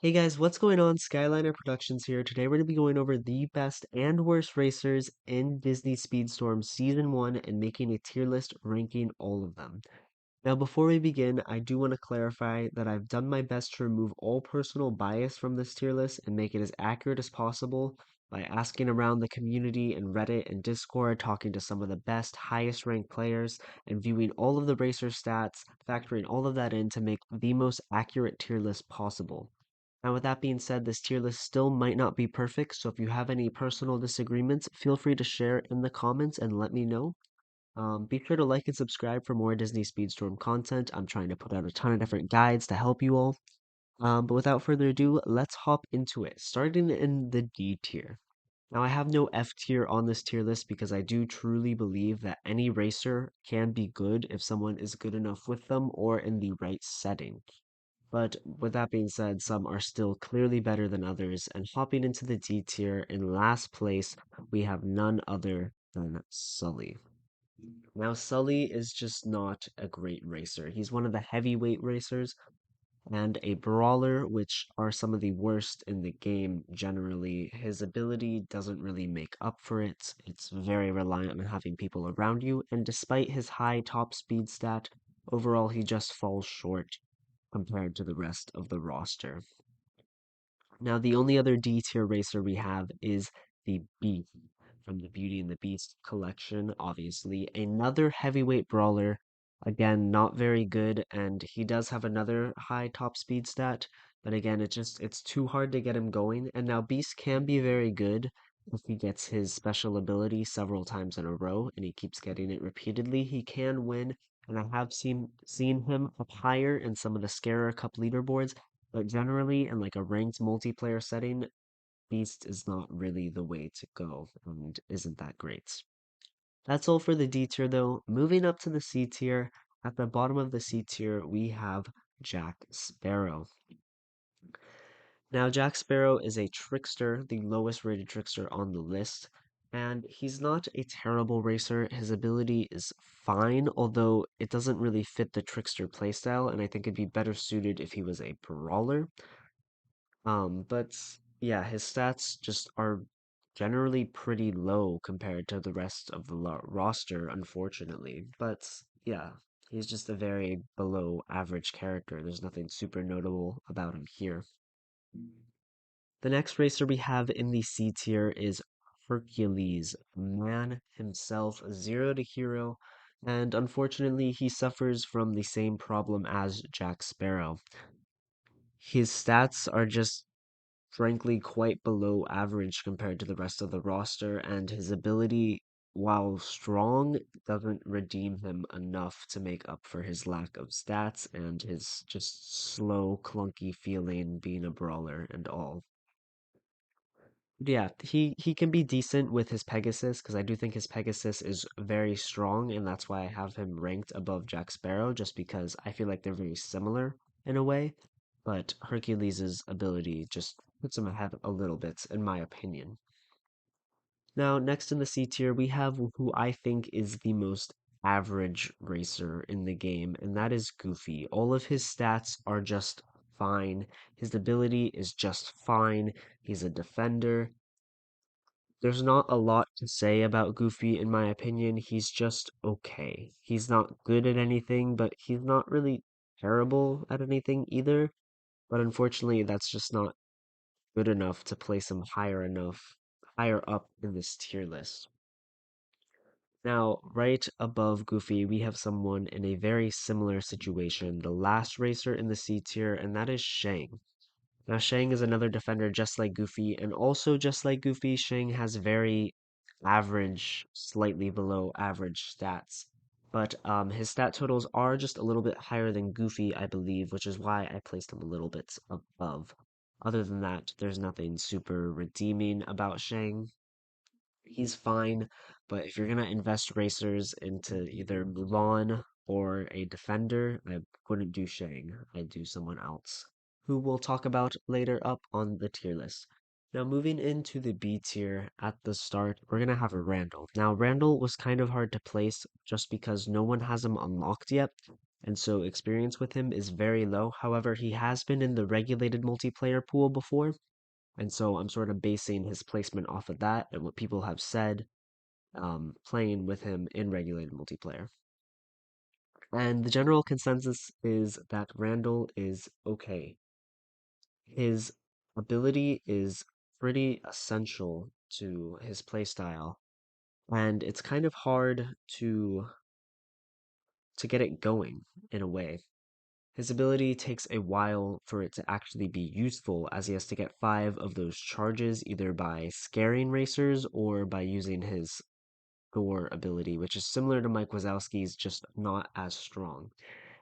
Hey guys, what's going on? Skyliner Productions here. Today we're going to be going over the best and worst racers in Disney Speedstorm Season 1 and making a tier list ranking all of them. Now, before we begin, I do want to clarify that I've done my best to remove all personal bias from this tier list and make it as accurate as possible by asking around the community and Reddit and Discord, talking to some of the best, highest ranked players, and viewing all of the racer stats, factoring all of that in to make the most accurate tier list possible. Now, with that being said, this tier list still might not be perfect, so if you have any personal disagreements, feel free to share in the comments and let me know. Be sure to like and subscribe for more Disney Speedstorm content. I'm trying to put out a ton of different guides to help you all. But without further ado, let's hop into it, starting in the D tier. Now, I have no F tier on this tier list because I do truly believe that any racer can be good if someone is good enough with them or in the right setting. But with that being said, some are still clearly better than others, and hopping into the D tier in last place, we have none other than Sully. Now, Sully is just not a great racer. He's one of the heavyweight racers and a brawler, which are some of the worst in the game generally. His ability doesn't really make up for it. It's very reliant on having people around you, and despite his high top speed stat, overall he just falls short compared to the rest of the roster. Now, the only other D tier racer we have is the Beast from the Beauty and the Beast collection, obviously. Another heavyweight brawler, again, not very good, and he does have another high top speed stat, but again, it's too hard to get him going. And now Beast can be very good if he gets his special ability several times in a row and he keeps getting it repeatedly. He can win, and I have seen him up higher in some of the Scarer Cup leaderboards, but generally, in like a ranked multiplayer setting, Beast is not really the way to go and isn't that great. That's all for the D tier though. Moving up to the C tier, at the bottom of the C tier, we have Jack Sparrow. Now, Jack Sparrow is a trickster, the lowest rated trickster on the list, and he's not a terrible racer. His ability is fine, although it doesn't really fit the trickster playstyle, and I think it'd be better suited if he was a brawler. But yeah, his stats just are generally pretty low compared to the rest of the roster, unfortunately. But yeah, he's just a very below average character. There's nothing super notable about him here. The next racer we have in the C tier is Hercules, man himself, zero to hero, and unfortunately he suffers from the same problem as Jack Sparrow. His stats are just frankly quite below average compared to the rest of the roster, and his ability, while strong, doesn't redeem him enough to make up for his lack of stats and his just slow, clunky feeling being a brawler and all. Yeah, he can be decent with his Pegasus because I do think his Pegasus is very strong, and that's why I have him ranked above Jack Sparrow, just because I feel like they're very similar in a way. But Hercules' ability just puts him ahead a little bit, in my opinion. Now, next in the C tier, we have who I think is the most average racer in the game, and that is Goofy. All of his stats are just fine. His ability is just fine. He's a defender. There's not a lot to say about Goofy, in my opinion. He's just okay. He's not good at anything, but he's not really terrible at anything either. But unfortunately, that's just not good enough to place him higher up in this tier list. Now, right above Goofy, we have someone in a very similar situation, the last racer in the C tier, and that is Shang. Now, Shang is another defender just like Goofy, and also just like Goofy, Shang has very average, slightly below average stats. But his stat totals are just a little bit higher than Goofy, I believe, which is why I placed him a little bit above. Other than that, there's nothing super redeeming about Shang. He's fine, but if you're gonna invest racers into either Mulan or a defender, I wouldn't do Shang. I'd do someone else, who we'll talk about later up on the tier list. Now, moving into the B tier at the start, we're gonna have a Randall. Now, Randall was kind of hard to place just because no one has him unlocked yet, and so experience with him is very low. However, he has been in the regulated multiplayer pool before, and so I'm sort of basing his placement off of that and what people have said playing with him in regulated multiplayer. And the general consensus is that Randall is okay. His ability is pretty essential to his playstyle, and it's kind of hard to get it going in a way. His ability takes a while for it to actually be useful, as he has to get 5 of those charges either by scaring racers or by using his Gore ability, which is similar to Mike Wazowski's, just not as strong.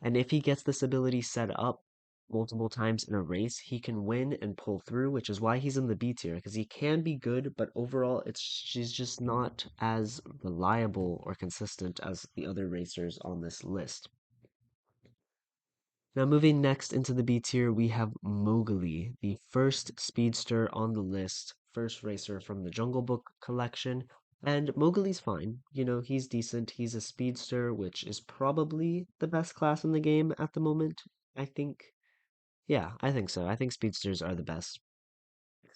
And if he gets this ability set up multiple times in a race, he can win and pull through, which is why he's in the B tier, because he can be good, but overall she's just not as reliable or consistent as the other racers on this list. Now, moving next into the B tier, we have Mowgli, the first speedster on the list, first racer from the Jungle Book collection. And Mowgli's fine. You know, he's decent. He's a speedster, which is probably the best class in the game at the moment. I think. Yeah, I think so. I think speedsters are the best.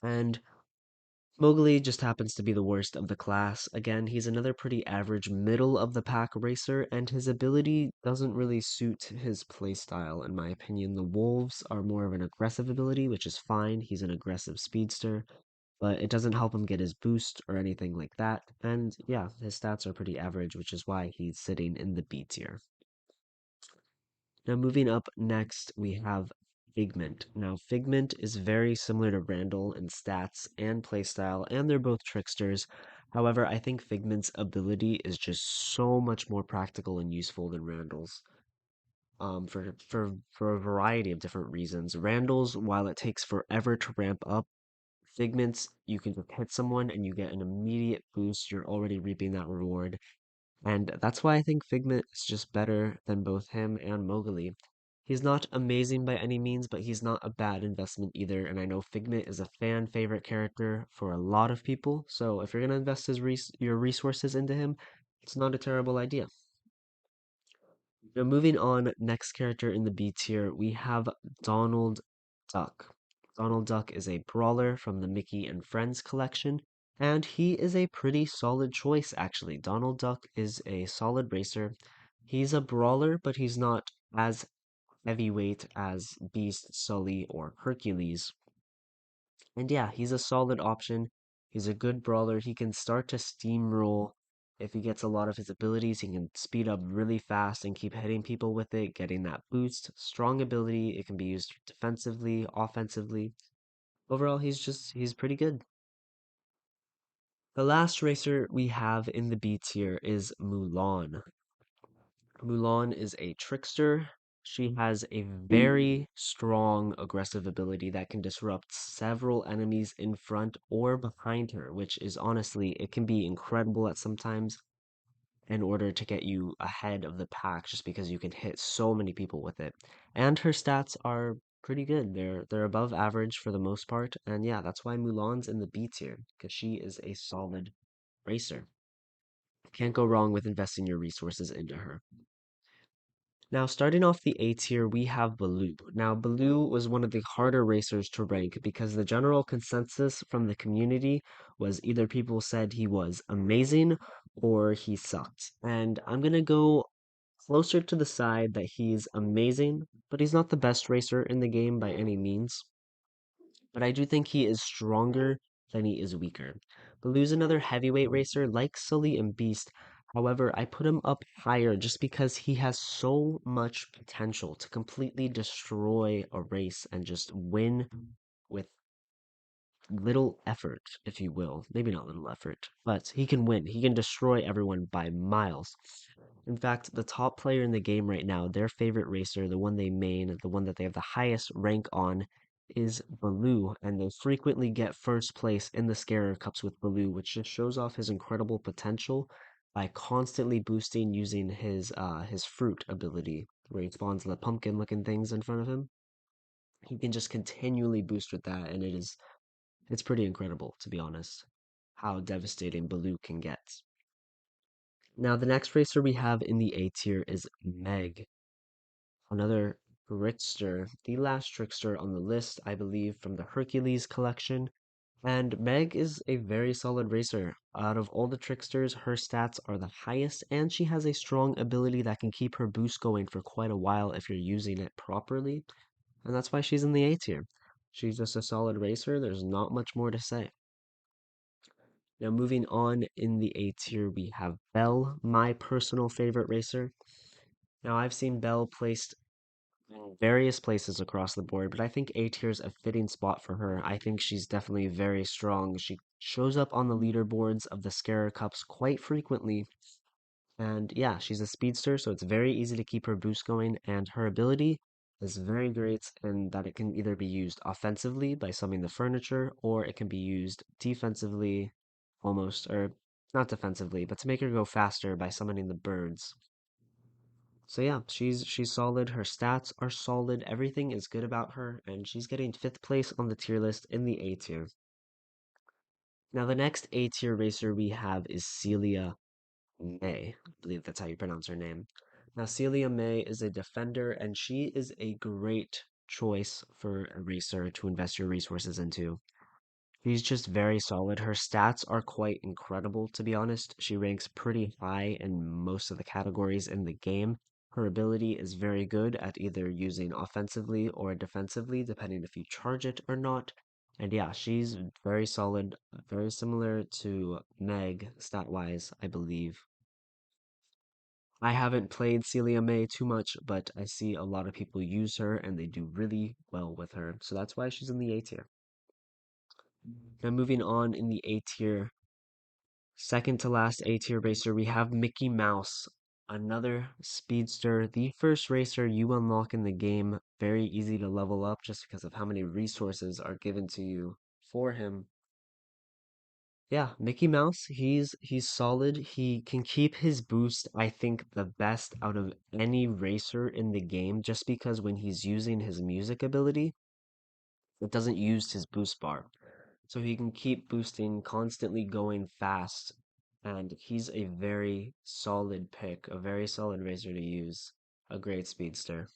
And Mowgli just happens to be the worst of the class. Again, he's another pretty average middle of the pack racer, and his ability doesn't really suit his playstyle, in my opinion. The wolves are more of an aggressive ability, which is fine. He's an aggressive speedster, but it doesn't help him get his boost or anything like that. And yeah, his stats are pretty average, which is why he's sitting in the B tier. Now, moving up next, we have Figment. Now, Figment is very similar to Randall in stats and playstyle, and they're both tricksters. However, I think Figment's ability is just so much more practical and useful than Randall's. For a variety of different reasons. Randall's, while it takes forever to ramp up, Figment's, you can just hit someone and you get an immediate boost. You're already reaping that reward. And that's why I think Figment is just better than both him and Mowgli. He's not amazing by any means, but he's not a bad investment either. And I know Figment is a fan favorite character for a lot of people. So if you're gonna invest your resources into him, it's not a terrible idea. Now moving on, next character in the B tier, we have Donald Duck. Donald Duck is a brawler from the Mickey and Friends collection, and he is a pretty solid choice actually. Donald Duck is a solid racer. He's a brawler, but he's not as heavyweight as Beast, Sully, or Hercules. And yeah, he's a solid option. He's a good brawler. He can start to steamroll. If he gets a lot of his abilities, he can speed up really fast and keep hitting people with it, getting that boost. Strong ability. It can be used defensively, offensively. Overall, he's pretty good. The last racer we have in the B tier is Mulan. Mulan is a trickster. She has a very strong aggressive ability that can disrupt several enemies in front or behind her, which is honestly, it can be incredible at sometimes in order to get you ahead of the pack just because you can hit so many people with it. And her stats are pretty good. They're above average for the most part. And yeah, that's why Mulan's in the B tier, because she is a solid racer. Can't go wrong with investing your resources into her. Now, starting off the A tier, we have Baloo. Now, Baloo was one of the harder racers to rank because the general consensus from the community was either people said he was amazing or he sucked. And I'm gonna go closer to the side that he's amazing, but he's not the best racer in the game by any means. But I do think he is stronger than he is weaker. Baloo's another heavyweight racer like Sully and Beast. However, I put him up higher just because he has so much potential to completely destroy a race and just win with little effort, if you will. Maybe not little effort, but he can win. He can destroy everyone by miles. In fact, the top player in the game right now, their favorite racer, the one they main, the one that they have the highest rank on, is Baloo, and they frequently get first place in the Scarer Cups with Baloo, which just shows off his incredible potential by constantly boosting using his fruit ability, where he spawns the pumpkin looking things in front of him. He can just continually boost with that, and it's pretty incredible, to be honest, how devastating Baloo can get. Now, the next racer we have in the A tier is Meg. Another trickster, the last trickster on the list, I believe, from the Hercules collection. And Meg is a very solid racer. Out of all the tricksters, her stats are the highest, and she has a strong ability that can keep her boost going for quite a while if you're using it properly. And that's why she's in the A tier. She's just a solid racer. There's not much more to say. Now, moving on in the A tier, we have Belle, my personal favorite racer. Now, I've seen Belle placed in various places across the board, but I think A tier is a fitting spot for her. I think she's definitely very strong. She shows up on the leaderboards of the Scarer Cups quite frequently. And yeah, she's a speedster, so it's very easy to keep her boost going. And her ability is very great in that it can either be used offensively by summoning the furniture, or it can be used defensively, almost, or not defensively, but to make her go faster by summoning the birds. So yeah, she's solid. Her stats are solid. Everything is good about her, and she's getting fifth place on the tier list in the A tier. Now the next A tier racer we have is Celia May. I believe that's how you pronounce her name. Now Celia May is a defender, and she is a great choice for a racer to invest your resources into. She's just very solid. Her stats are quite incredible, to be honest. She ranks pretty high in most of the categories in the game. Her ability is very good at either using offensively or defensively, depending if you charge it or not. And yeah, she's very solid, very similar to Meg stat-wise, I believe. I haven't played Celia May too much, but I see a lot of people use her and they do really well with her. So that's why she's in the A tier. Now moving on in the A tier, second to last A tier racer, we have Mickey Mouse, another speedster, the first racer you unlock in the game. Very easy to level up just because of how many resources are given to you for him. Yeah, Mickey Mouse, he's solid. He can keep his boost, I think, the best out of any racer in the game, just because when he's using his music ability, it doesn't use his boost bar. So he can keep boosting, constantly going fast, and he's a very solid pick, a very solid racer to use. A great speedster.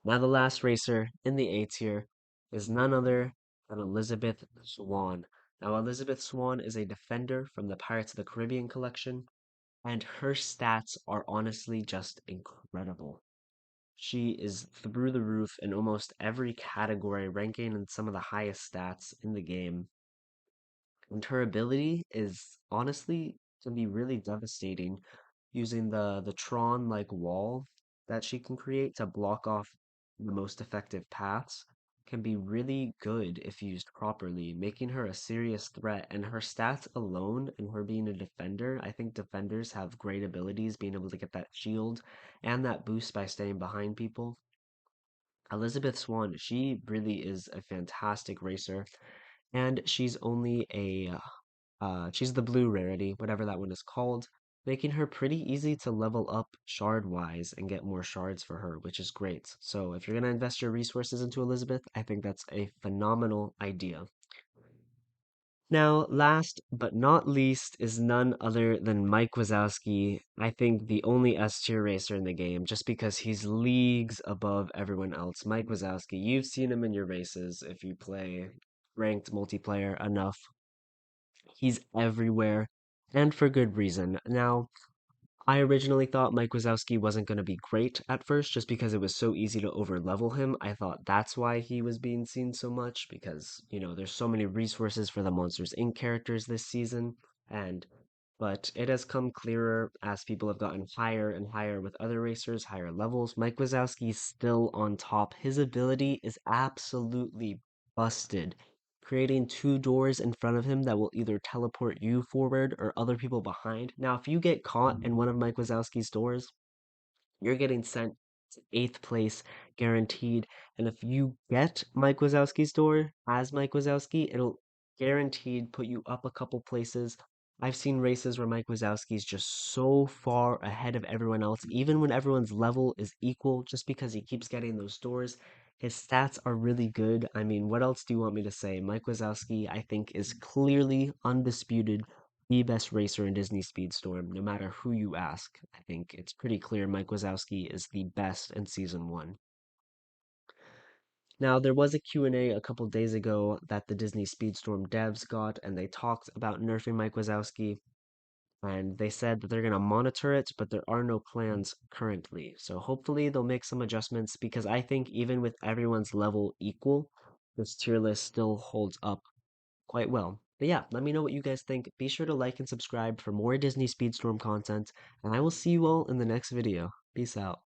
Now the last racer in the A tier is none other than Elizabeth Swann. Now Elizabeth Swann is a defender from the Pirates of the Caribbean collection, and her stats are honestly just incredible. She is through the roof in almost every category, ranking in some of the highest stats in the game. And her ability is honestly can be really devastating using the Tron like wall that she can create to block off the most effective paths can be really good if used properly, making her a serious threat. And her stats alone and her being a defender, I think defenders have great abilities being able to get that shield and that boost by staying behind people. Elizabeth Swann, she really is a fantastic racer, and she's only a she's the blue rarity, whatever that one is called, making her pretty easy to level up shard wise and get more shards for her, which is great. So if you're going to invest your resources into Elizabeth, I think that's a phenomenal idea. Now, last but not least is none other than Mike Wazowski. I think the only S tier racer in the game, just because he's leagues above everyone else. Mike Wazowski, you've seen him in your races if you play ranked multiplayer enough. He's everywhere, and for good reason. Now, I originally thought Mike Wazowski wasn't going to be great at first just because it was so easy to overlevel him. I thought that's why he was being seen so much because, there's so many resources for the Monsters Inc. characters this season. And but it has come clearer as people have gotten higher and higher with other racers, higher levels. Mike Wazowski's still on top. His ability is absolutely busted, creating two doors in front of him that will either teleport you forward or other people behind. Now, if you get caught in one of Mike Wazowski's doors, you're getting sent to eighth place guaranteed. And if you get Mike Wazowski's door as Mike Wazowski, it'll guaranteed put you up a couple places. I've seen races where Mike Wazowski's just so far ahead of everyone else, even when everyone's level is equal, just because he keeps getting those doors. His stats are really good. I mean, what else do you want me to say? Mike Wazowski, I think, is clearly undisputed the best racer in Disney Speedstorm, no matter who you ask. I think it's pretty clear Mike Wazowski is the best in season one. Now, there was a Q&A a couple days ago that the Disney Speedstorm devs got, and they talked about nerfing Mike Wazowski, and they said that they're going to monitor it, but there are no plans currently. So hopefully they'll make some adjustments, because I think even with everyone's level equal, this tier list still holds up quite well. But yeah, let me know what you guys think. Be sure to like and subscribe for more Disney Speedstorm content, and I will see you all in the next video. Peace out.